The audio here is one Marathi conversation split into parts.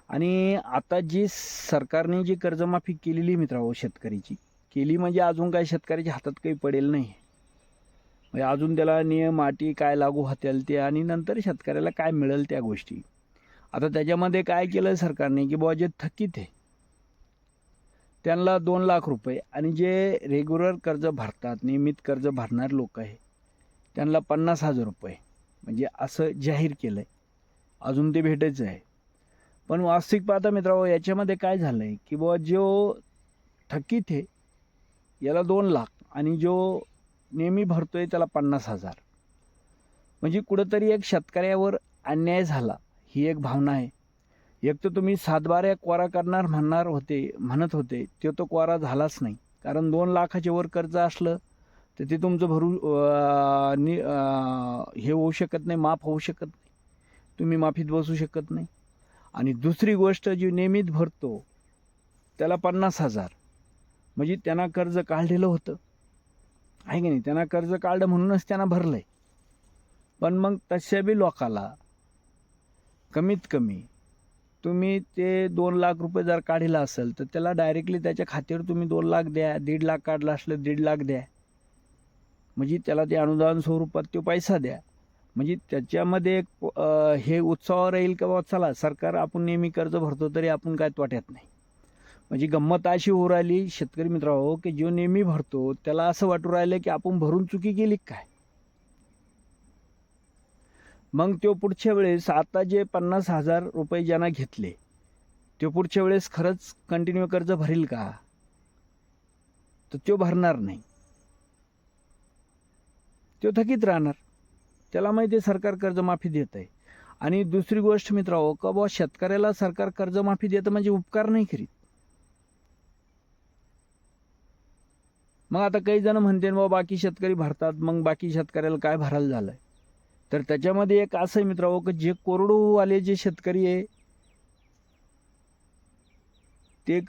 आणि आता जी सरकारने जी कर्जमाफी केलेली मित्रांनो शेतकरीची केली म्हणजे अजून काय शेतकऱ्याच्या हातात काही पडेल नाही. म्हणजे अजून त्याला नियम अटी काय लागू होतील ते आणि नंतर शेतकऱ्याला काय मिळेल त्या गोष्टी. आता त्याच्यामध्ये काय केलं सरकारने की बुवा जे थकीत आहे त्यांना 2 लाख रुपये आणि जे रेग्युलर कर्ज भरतात नियमित कर्ज भरणारे लोक आहे त्यांना 50,000 रुपये म्हणजे असं जाहीर केलं आहे. अजून ते भेटायचं आहे. पण वास्तविक पाहता मित्रांनो याच्यामध्ये काय झालं आहे की बुवा जो थकीत आहे याला 2 लाख आणि जो नेहमी भरतोय त्याला 50,000 म्हणजे कुठंतरी एक शेतकऱ्यावर अन्याय झाला ही एक भावना आहे. एक तर तुम्ही 7/12 कोरा करणार म्हणत होते तो कोरा झालाच नाही. कारण 2 लाखाच्या वर कर्ज असलं तर ते तुमचं हे होऊ शकत नाही, माफ होऊ शकत नाही, तुम्ही माफीत बसू शकत नाही. आणि दुसरी गोष्ट जी नियमित भरतो त्याला 50,000 म्हणजे त्यांना कर्ज काढलेलं होतं आहे की नाही. त्यांना कर्ज काढलं म्हणूनच त्यांना भरलंय. पण मग तशा बी लोकाला कमीत कमी तुम्ही ते 2 लाख रुपये जर काढला असेल तर त्याला डायरेक्टली त्याच्या खात्यावर तुम्ही 2 लाख द्या, 1.5 लाख काढला असलं 1.5 लाख द्या, म्हणजे त्याला ते अनुदान स्वरूपात तो पैसा द्या. म्हणजे त्याच्यामध्ये एक हे उत्साह राहील की बाबा चला सरकार आपण नेहमी कर्ज भरतो तरी आपण काय तोट्यात नाही. म्हणजे गंमत अशी होऊ राहिली शेतकरी मित्रांनो की जो नेहमी भरतो त्याला असं वाटू राहिलं की आपण भरून चुकी केली काय. मग तो पुढच्या वेळेस आता जे 50,000 रुपये ज्यांना घेतले तो पुढच्या वेळेस खरंच कंटिन्यू कर्ज भरेल का, तर तो भरणार नाही, तो थकीत राहणार. त्याला माहिती आहे सरकार कर्जमाफी देत आहे. आणि दुसरी गोष्ट मित्रांनो का बुवा शेतकऱ्याला सरकार कर्जमाफी देतं म्हणजे उपकार नाही करीत. मग आता काही जण म्हणते बाबा बाकी शेतकरी भरतात मग बाकी शेतकऱ्याला काय भरायला झालंय. तर त्याच्यामध्ये एक असं आहे मित्रांनो की जे कोरडवाले जे शेतकरी आहे ते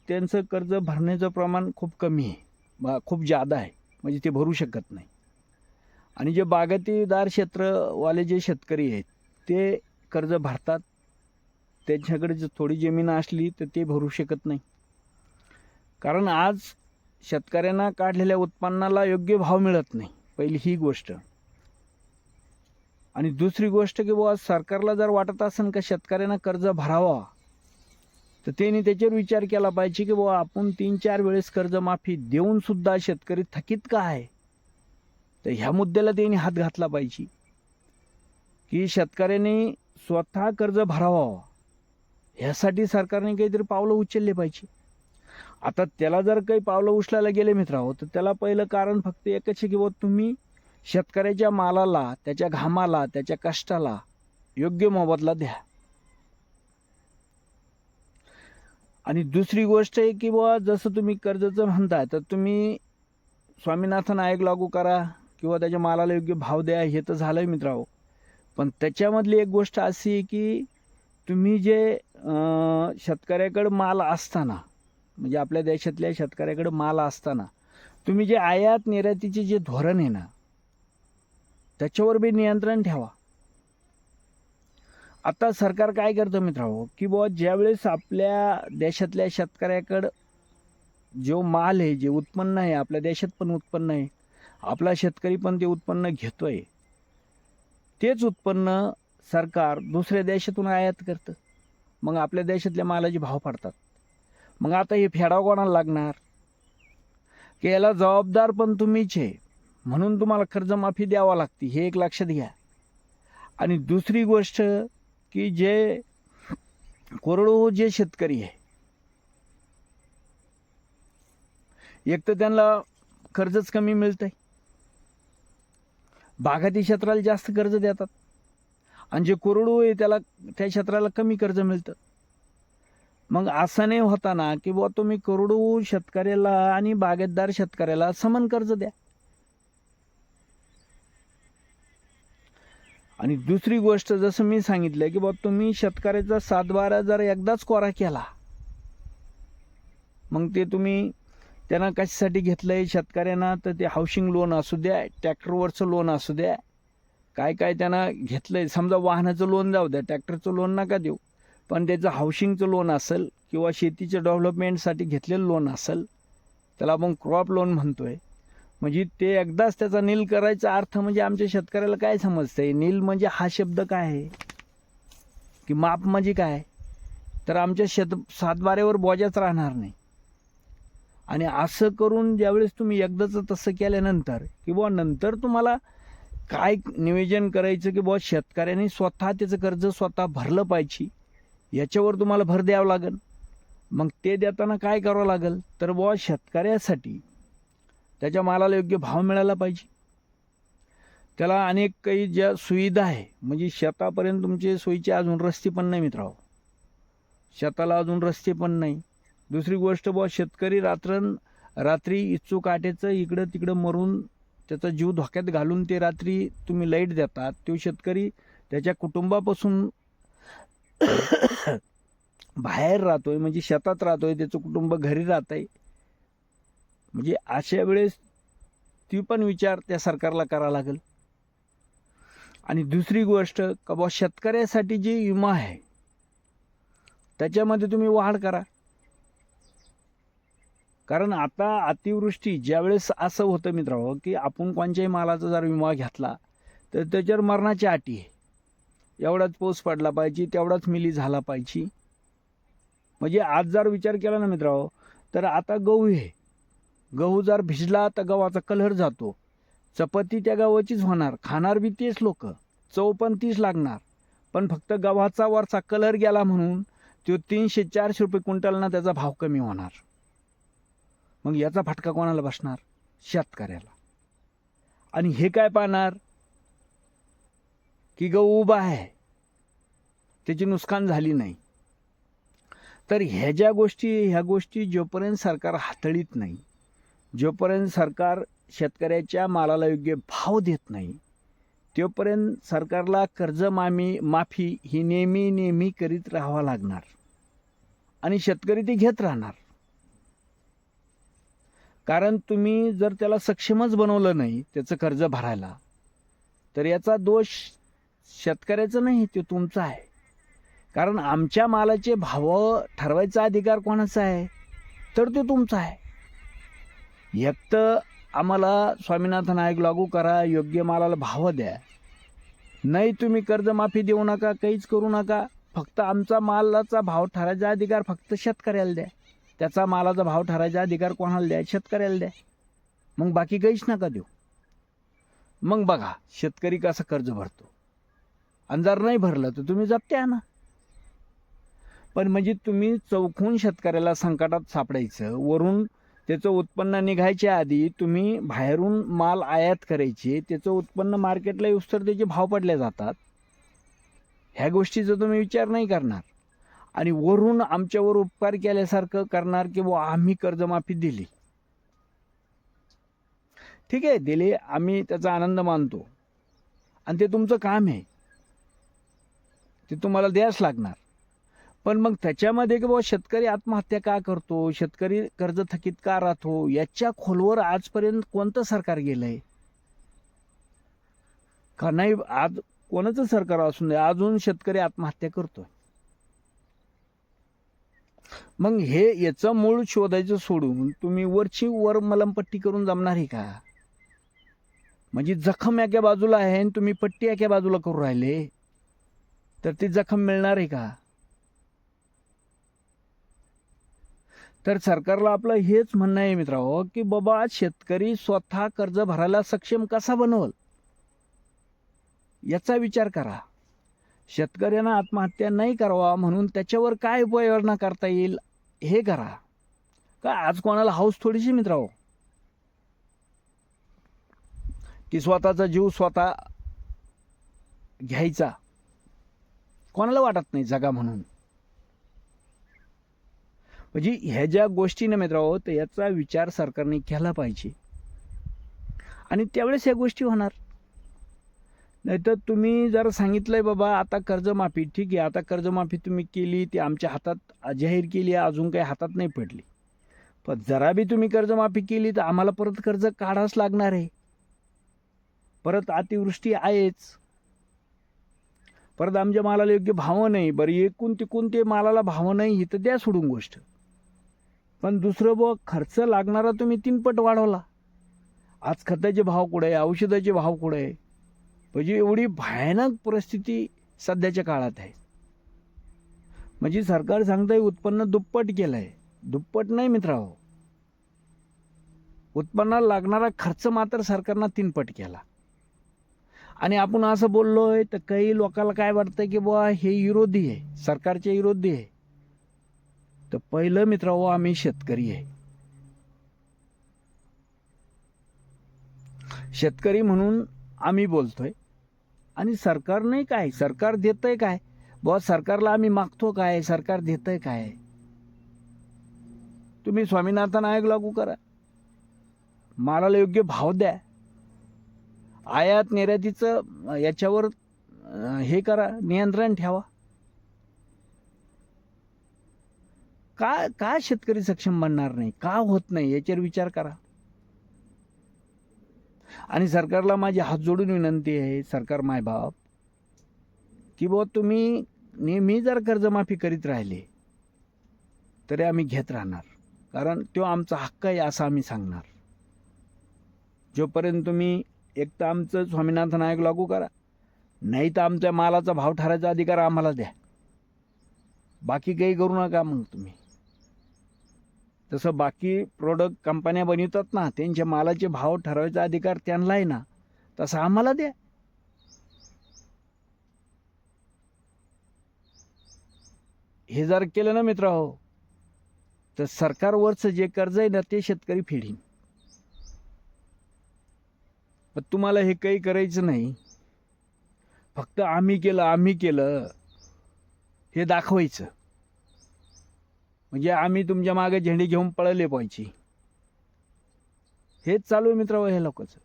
त्यांचं कर्ज भरण्याचं प्रमाण खूप कमी आहे, खूप जादा आहे, म्हणजे ते भरू शकत नाही. आणि जे बागायतीदार क्षेत्रवाले जे शेतकरी आहेत ते कर्ज भरतात. त्यांच्याकडे जर थोडी जमीन असली तर ते भरू शकत नाही. कारण आज शेतकऱ्यांना काढलेल्या उत्पन्नाला योग्य भाव मिळत नाही, पहिली ही गोष्ट. आणि दुसरी गोष्ट की बुवा सरकारला जर वाटत असेल का शेतकऱ्यांना कर्ज भरावा तर त्यांनी त्याच्यावर विचार केला पाहिजे की बुवा आपण 3-4 वेळेस कर्जमाफी देऊन सुद्धा शेतकरी थकीत का आहे. तर ह्या मुद्द्याला त्यांनी हात घातला पाहिजे की शेतकऱ्यांनी स्वतः कर्ज भरावा ह्यासाठी सरकारने काहीतरी पावलं उचलले पाहिजे. आता त्याला जर काही पावलं उचलायला गेले मित्रांनो तर त्याला पहिलं कारण फक्त एकच आहे की बुवा तुम्ही शेतकऱ्याच्या मालाला, त्याच्या घामाला, त्याच्या कष्टाला योग्य मोबदला द्या. आणि दुसरी गोष्ट आहे की बुवा जसं तुम्ही कर्जाचं म्हणताय तर तुम्ही स्वामीनाथन आयोग लागू करा किंवा त्याच्या मालाला योग्य भाव द्या, हे तर झालंय मित्रांनो. पण त्याच्यामधली एक गोष्ट अशी आहे की तुम्ही जे शेतकऱ्याकडे माल असताना म्हणजे आपल्या देशातल्या शेतकऱ्याकडे माल असताना तुम्ही जे आयात निर्यातीचे जे धोरण आहे ना त्याच्यावर बी नियंत्रण ठेवा. आता सरकार काय करतं मित्रांनो की बुवा ज्यावेळेस आपल्या देशातल्या शेतकऱ्याकडं जो माल आहे, जे उत्पन्न आहे, आपल्या देशात पण उत्पन्न आहे, आपला शेतकरी पण ते उत्पन्न घेतोय, तेच उत्पन्न सरकार दुसऱ्या देशातून आयात करतं. मग आपल्या देशातल्या मालाचे भाव पडतात. मग आता हे फेडावं कोणाला लागणार की याला जबाबदार पण तुम्हीच आहे, म्हणून तुम्हाला कर्जमाफी द्यावा लागते, हे एक लक्षात घ्या. आणि दुसरी गोष्ट की जे कोरडवाहू जे शेतकरी आहे एक तर त्यांना कर्जच कमी मिळतंय, बागायती क्षेत्राला जास्त कर्ज देतात आणि जे कोरडवाहू आहे त्याला त्या क्षेत्राला कमी कर्ज मिळतं. मग असं नाही होताना की बुवा तुम्ही कोरडवाहू शेतकऱ्याला आणि बागायतदार शेतकऱ्याला समान कर्ज द्या. आणि दुसरी गोष्ट जसं मी सांगितलं की बुवा तुम्ही शेतकऱ्याचा 7/12 जर एकदाच कोरा केला मग ते तुम्ही त्यांना कशासाठी घेतलंय शेतकऱ्यांना तर ते हाऊसिंग लोन असू द्या, ट्रॅक्टरवरचं लोन असू द्या, काय काय त्यांना घेतलंय. समजा वाहनाचं लोन जाऊ द्या, ट्रॅक्टरचं लोन नका देऊ, पण त्याचं हाऊसिंगचं लोन असेल किंवा शेतीच्या डेव्हलपमेंटसाठी घेतलेलं लोन असेल, त्याला आपण क्रॉप लोन म्हणतोय, म्हणजे ते एकदाच त्याचा नील करायचा अर्थ म्हणजे आमच्या शेतकऱ्याला काय समजतंय, नील म्हणजे हा शब्द काय आहे की माप म्हणजे काय, तर आमच्या सातबाऱ्यावर बोजाच राहणार नाही. आणि असं करून ज्यावेळेस तुम्ही एकदाच तसं केल्यानंतर की बुवा नंतर तुम्हाला काय नियोजन करायचं की बुवा शेतकऱ्यांनी स्वतः त्याचं कर्ज स्वतः भरलं पाहिजे, याच्यावर तुम्हाला भर द्यावं लागेल. मग ते देताना काय करावं लागेल, तर बुवा शेतकऱ्यासाठी त्याच्या मालाला योग्य भाव मिळाला पाहिजे. त्याला अनेक काही ज्या सुविधा आहे, म्हणजे शेतापर्यंत तुमचे सोयीचे अजून रस्ते पण नाही मित्रांनो, शेताला अजून रस्ते पण नाही. दुसरी गोष्ट बुवा शेतकरी रात्री इच्चू काट्याचं इकडं तिकडं मरून त्याचा जीव धोक्यात घालून ते रात्री तुम्ही लाईट देतात, तो शेतकरी त्याच्या कुटुंबापासून बाहेर राहतोय, म्हणजे शेतात राहतोय, त्याचं कुटुंब घरी राहत आहे. म्हणजे अशा वेळेस ती पण विचार त्या सरकारला करावा लागेल. आणि दुसरी गोष्ट का बुवा शेतकऱ्यासाठी जी विमा आहे त्याच्यामध्ये तुम्ही वाढ करा. कारण आता अतिवृष्टी ज्यावेळेस असं होतं मित्रांनो की आपण कोणत्याही मालाचा जर विमा घेतला तर त्याच्यावर मरणाची अटी आहे, एवढाच पाऊस पडला पाहिजे, तेवढाच मिली झाला पाहिजे. म्हणजे आज जर विचार केला ना मित्रांनो, तर आता गहू आहे, गहू जर भिजला तर गव्हाचा कलर जातो, चपाती त्या गव्हाचीच होणार, खाणार बी तेच लोक, चव पण तीच लागणार, पण फक्त गव्हाचा वरचा कलर गेला म्हणून तो 300-400 रुपये क्विंटलना त्याचा भाव कमी होणार. मग याचा फटका कोणाला बसणार? शेतकऱ्याला. आणि हे काय पाहणार की गहू उभा आहे, त्याची नुकसान झाली नाही. तर ह्या गोष्टी जोपर्यंत सरकार हाताळीत नाही, जोपर्यंत सरकार शेतकऱ्याच्या मालाला योग्य भाव देत नाही, तोपर्यंत सरकारला कर्ज माफी ही नेहमी करीत राहावं लागणार आणि शेतकरी ते घेत राहणार. कारण तुम्ही जर त्याला सक्षमच बनवलं नाही त्याचं कर्ज भरायला, तर याचा दोष शेतकऱ्याचा नाही, तो तुमचा आहे. कारण आमच्या मालाचे भाव ठरवायचा अधिकार कोणाचा आहे, तर तो तुमचा आहे. एक तर आम्हाला स्वामीनाथन आयोग लागू करा, योग्य मालाला भाव द्या, नाही तुम्ही कर्जमाफी देऊ नका, काहीच करू नका, फक्त आमचा मालाचा भाव ठरायचा अधिकार फक्त शेतकऱ्याला द्या. त्याचा मालाचा भाव ठरायचा अधिकार कोणाला द्या? शेतकऱ्याला द्या. मग बाकी काहीच नका देऊ. मग बघा शेतकरी कसं कर्ज भरतो, आणि जर नाही भरलं तर तुम्ही जप्ती आणा. पण म्हणजे तुम्ही चौकून शेतकऱ्याला संकटात सापडायचं, वरून त्याचं उत्पन्न निघायच्या आधी तुम्ही बाहेरून माल आयात करायचे, त्याचं उत्पन्न मार्केटला येऊस तर त्याचे भाव पडले जातात. ह्या गोष्टीचा तुम्ही विचार नाही करणार आणि वरून आमच्यावर उपकार केल्यासारखं करणार की बुवा आम्ही कर्जमाफी दिली. ठीक आहे, दिली, आम्ही त्याचा आनंद मानतो आणि ते तुमचं काम आहे, ते तुम्हाला द्यायच लागणार. पण मग त्याच्यामध्ये की बाबा शेतकरी आत्महत्या का करतो, शेतकरी कर्ज थकीत का राहतो, याच्या खोलवर आजपर्यंत कोणतं सरकार गेलंय का नाही? आज कोणाचं सरकार असून दे, अजून शेतकरी आत्महत्या करतोय. मग हे याचं मूळ शोधायचं सोडून तुम्ही वरची वर मलमपट्टी करून जमणार आहे का? म्हणजे जखम एका बाजूला आहे आणि तुम्ही पट्टी एका बाजूला करू राहिले, तर ती जखम मिळणार आहे का? तर सरकारला आपलं हेच म्हणणं आहे मित्रांनो की बाबा शेतकरी स्वतः कर्ज भरायला सक्षम कसा बनवल याचा विचार करा. शेतकऱ्यांना आत्महत्या नाही करावा म्हणून त्याच्यावर काय उपाययोजना करता येईल हे करा. का आज कोणाला हौस थोडीशी मित्रांनो की स्वतःचा जीव स्वतः घ्यायचा, कोणाला वाटत नाही जगा म्हणून. म्हणजे ह्या ज्या गोष्टी ना मित्रांनो, तर याचा विचार सरकारने केला पाहिजे आणि त्यावेळेस ह्या गोष्टी होणार. नाहीतर तुम्ही जर सांगितलंय बाबा आता कर्जमाफी, ठीक आहे, आता कर्जमाफी तुम्ही केली, ती आमच्या हातात जाहीर केली, अजून काही हातात नाही पडली, पण जरा बी तुम्ही कर्जमाफी केली तर आम्हाला परत कर्ज काढावंच लागणार आहे, परत अतिवृष्टी आहेच. परत आमच्या मालाला योग्य भाव नाही. बरं एकूण तिकून ते मालाला भाव नाही ही तर द्या सोडून गोष्ट, पण दुसरं खर्च लागणारा तुम्ही 3 पट वाढवला. आज खताचे भाव कुठे आहे, औषधाचे भाव कुठे आहे, म्हणजे एवढी भयानक परिस्थिती सध्याच्या काळात आहे. म्हणजे सरकार सांगतंय उत्पन्न दुप्पट केलं आहे. दुप्पट नाही मित्रांनो, उत्पन्नाला लागणारा खर्च मात्र सरकारनं 3 पट केला. आणि आपण असं बोललोय तर काही लोकांना काय वाटतं की बुवा हे विरोधी आहे, सरकारचे विरोधी आहे. तर पहिलं मित्रांनो आम्ही शेतकरी आहे. शेतकरी म्हणून आम्ही बोलतोय. आणि सरकारने काय, सरकार देतंय काय, बुवा सरकारला आम्ही मागतो काय, सरकार देतंय काय. तुम्ही स्वामीनाथन आयोग लागू करा, मालाला योग्य भाव द्या, आयात निर्यातीचं याच्यावर हे करा, नियंत्रण ठेवा. का शेतकरी सक्षम बनणार नाही, का होत नाही याच्यावर विचार करा. आणि सरकारला माझी हात जोडून विनंती आहे, सरकार मायबाप, की बुवा तुम्ही नेहमी जर कर्जमाफी करीत राहिले तरी आम्ही घेत राहणार, कारण तो आमचा हक्क आहे असं आम्ही सांगणार. जोपर्यंत तुम्ही एक तर आमचं स्वामीनाथन आयोग लागू करा, नाही तर आमच्या मालाचा भाव ठरायचा अधिकार आम्हाला द्या, बाकी काही करू नका. मग तुम्ही तसं बाकी प्रोडक्ट कंपन्या बनवतात ना, त्यांच्या मालाचे भाव ठरवायचा अधिकार त्यांना आहे ना, तसं आम्हाला द्या. हे जर केलं ना मित्रांनो, तर सरकारवरचं जे कर्ज आहे ना ते शेतकरी फेडीन. पण तुम्हाला हे काही करायचं नाही, फक्त आम्ही केलं हे दाखवायचं. म्हणजे आम्ही तुमच्या मागे झेंडे घेऊन पळले पाहिजे, हेच चालू आहे मित्रांनो हे लोकांचं.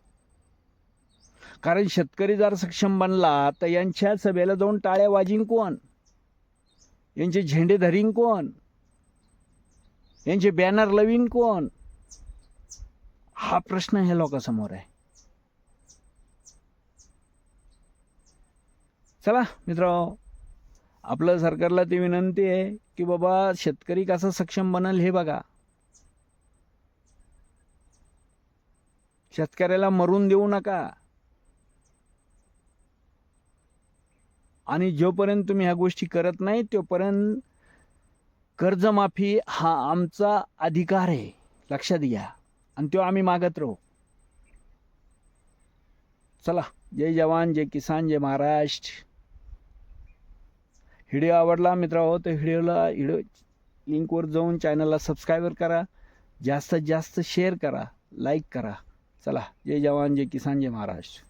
कारण शेतकरी जर सक्षम बनला तर यांच्या सभेला जाऊन टाळ्या वाजीन कोण, यांचे झेंडे धरीन कोण, यांचे बॅनर लावीन कोण, हा प्रश्न ह्या लोकांसमोर आहे. चला मित्रांनो, आपलं सरकारला ती विनंती आहे की बाबा शेतकरी कसा सक्षम बनेल हे बघा. शेतकऱ्याला मरून देऊ नका. आणि जोपर्यंत तुम्ही ह्या गोष्टी करत नाही तोपर्यंत कर्जमाफी हा आमचा अधिकार आहे, लक्षात घ्या, आणि तो आम्ही मागत राहू. चला, जय जवान, जय किसान, जय महाराष्ट्र. व्हिडिओ आवडला मित्रांनो तर व्हिडिओ लिंकवर जाऊन चॅनलला सबस्क्राईब करा, जास्तीत जास्त शेअर करा, लाईक करा. चला, जय जवान, जय किसान, जय महाराष्ट्र.